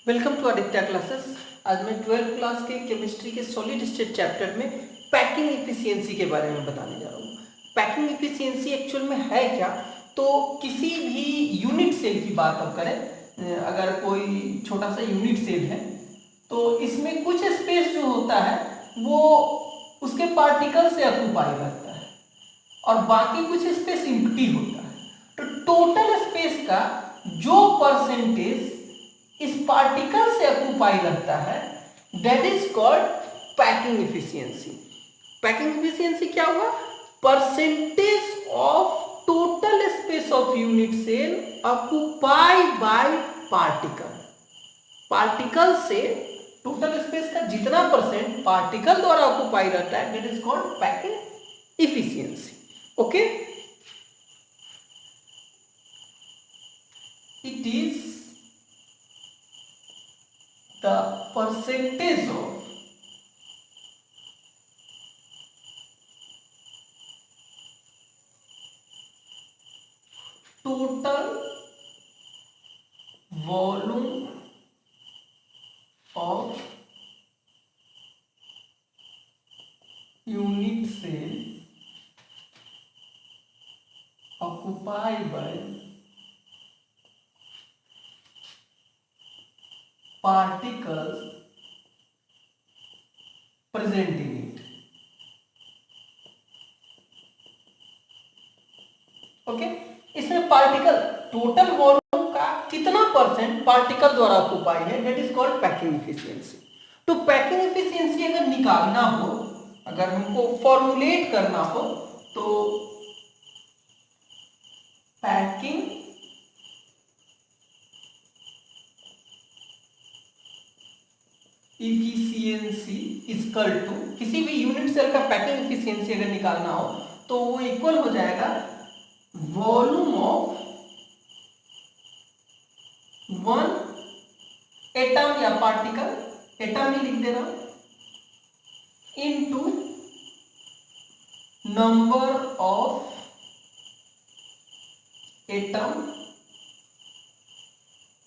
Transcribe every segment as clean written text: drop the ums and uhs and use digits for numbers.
Welcome to Aditya classes. आज मैं 12th class के केमिस्ट्री के सॉलिड स्टेट चैप्टर में पैकिंग इफिशियंसी के बारे में बताने जा रहा हूँ। पैकिंग इफिशियंसी एक्चुअल में है क्या? तो किसी भी यूनिट सेल की बात हम करें, अगर कोई छोटा सा यूनिट सेल है तो इसमें कुछ स्पेस जो होता है वो उसके पार्टिकल से ऑक्यूपाई रहता है और बाकी कुछ स्पेस एम्प्टी होता है। तो टोटल स्पेस का जो परसेंटेज इस पार्टिकल से ऑक्यूपाई रहता है that is called packing efficiency. Packing efficiency क्या हुआ? Percentage of total space of unit cell occupied by particle. Particle से टोटल स्पेस का जितना परसेंट पार्टिकल द्वारा ऑक्यूपाई रहता है that is called packing efficiency. Okay, it is the percentage of total volume of unit cell occupied by particles present in it. Okay, इसमें particle total volume का कितना percent particle द्वारा occupy है that is called packing efficiency. तो packing efficiency अगर निकालना हो, अगर हमको फॉर्मुलेट करना हो तो पैकिंग इफिशियंसी इक्वल टू, किसी भी यूनिट सेल का पैकिंग इफिशियंसी अगर निकालना हो तो वो इक्वल हो जाएगा वॉल्यूम ऑफ वन एटम या पार्टिकल, एटम ही लिख दे रहा हूं, into number of atom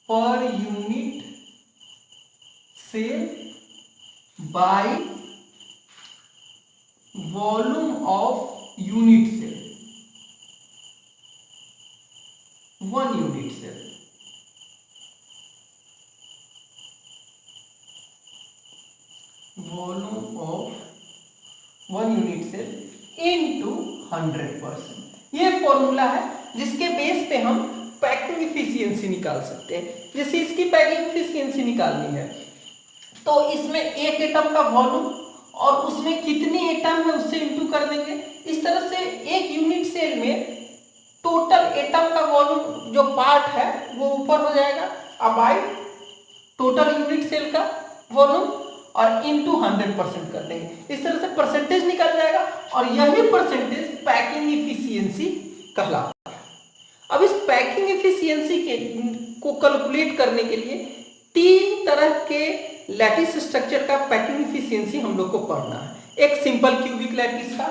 per unit cell by volume of unit cell, one unit cell. Volume of one unit cell into 100%। ये फॉर्मूला है जिसके बेस पे हम पैकिंग इफिशियंसी निकाल सकते हैं। जैसे इसकी पैकिंग इफिशियंसी निकालनी है तो इसमें एक एटम का वॉल्यूम और उसमें कितनी एटम है उससे इंटू कर देंगे। इस तरह से एक यूनिट सेल में टोटल एटम का वॉल्यूम जो पार्ट है वो ऊपर हो जाएगा बाय टोटल यूनिट सेल का वॉल्यूम और इनटू 100% कर देंगे। इस तरह से परसेंटेज निकल जाएगा और यही परसेंटेज पैकिंग इफिशियंसी कहलाता है। अब इस पैकिंग इफिशियंसी को कैलकुलेट करने के लिए तीन तरह के लैटिस स्ट्रक्चर का पैकिंग इफिशियंसी हम लोग को पढ़ना है। एक सिंपल क्यूबिक लैटिस का,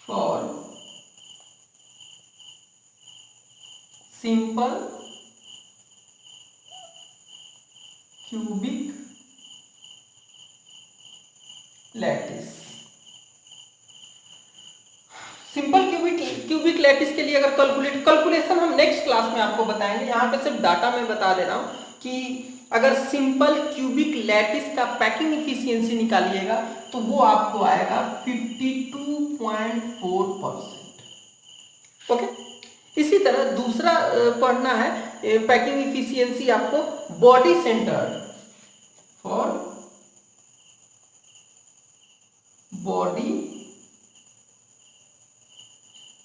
for simple cubic lattice. Simple cubic lattice के लिए अगर कैलकुलेशन हम नेक्स्ट क्लास में आपको बताएंगे, यहाँ पे सिर्फ डाटा में बता दे रहा हूँ कि अगर सिंपल क्यूबिक लैटिस का पैकिंग इफिशियंसी निकालिएगा तो वो आपको आएगा 52.4%। ओके, इसी तरह दूसरा पढ़ना है पैकिंग इफिशियंसी आपको body centred, for body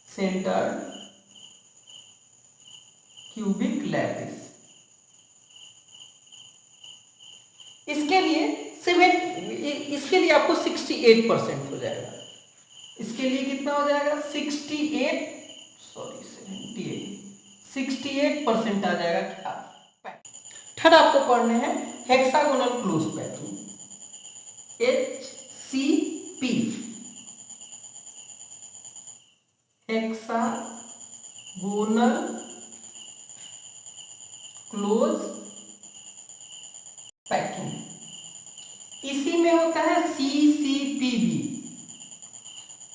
centred cubic lattice. इसके लिए आपको 68% हो जाएगा। इसके लिए कितना हो जाएगा? 68% आ जाएगा। क्या थर्ड आपको पढ़ने हैं hexagonal close packing, HCP। Hexagonal close packing, इसी में होता है CCPB,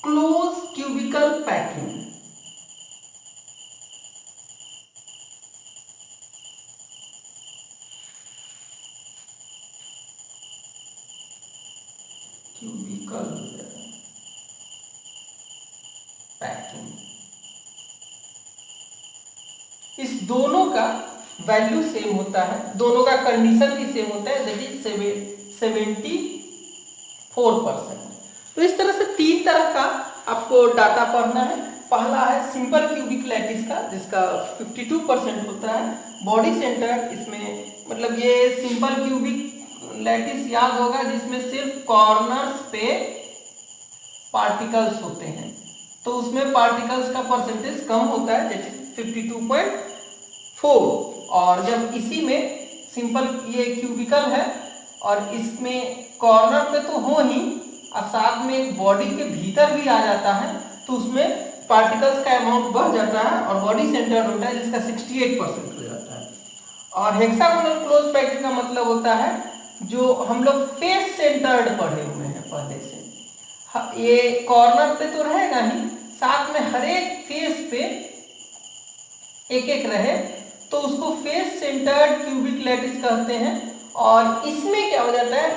close cubical packing. Cubical packing, इस दोनों का वैल्यू सेम होता है, दोनों का कंडीशन भी सेम होता है, दैट इज 74%। तो इस तरह से तीन तरह का आपको डाटा पढ़ना है। पहला है सिंपल क्यूबिक लैटिस का, जिसका 52% होता है। बॉडी सेंटर, इसमें मतलब ये सिंपल क्यूबिक लैटिस याद होगा जिसमें सिर्फ कॉर्नर्स पे पार्टिकल्स होते हैं, तो उसमें पार्टिकल्स का परसेंटेज कम होता है, जैसे 52.4। और जब इसी में सिंपल ये क्यूबिकल है और इसमें कॉर्नर पे तो हो ही और साथ में एक बॉडी के भीतर भी आ जाता है, तो उसमें पार्टिकल्स का अमाउंट बढ़ जाता है और बॉडी सेंटर होता है जिसका 68% हो जाता है। और हेक्सागोनल क्लोज पैकिंग का मतलब होता है जो हम लोग फेस सेंटर्ड पढ़े हुए हैं पहले से, ये कॉर्नर पे तो रहेगा ही, साथ में हर एक फेस पे एक एक रहे, तो उसको फेस सेंटर्ड क्यूबिक लैटिस कहते हैं। और इसमें क्या हो जाता है,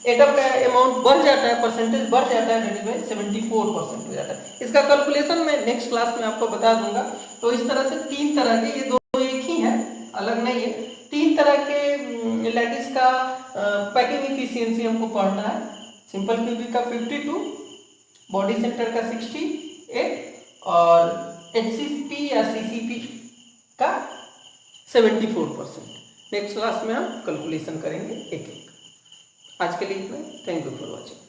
एटम का अमाउंट बढ़ जाता है, परसेंटेज बढ़ जाता है, दैट इज 74% हो जाता है। इसका कैलकुलेशन मैं नेक्स्ट क्लास में आपको बता दूंगा। तो इस तरह से तीन तरह के, ये दोनों एक ही है, अलग नहीं है, तीन तरह के लैटिस का पैकिंग इफिशियंसी हमको पढ़ना है। सिंपल क्यूबिक का 52, बॉडी सेंटर का 68 और HCP या CCP का 74%। नेक्स्ट क्लास में हम कैलकुलेशन करेंगे एक एक। आज के लिए इतना। Thank you for watching.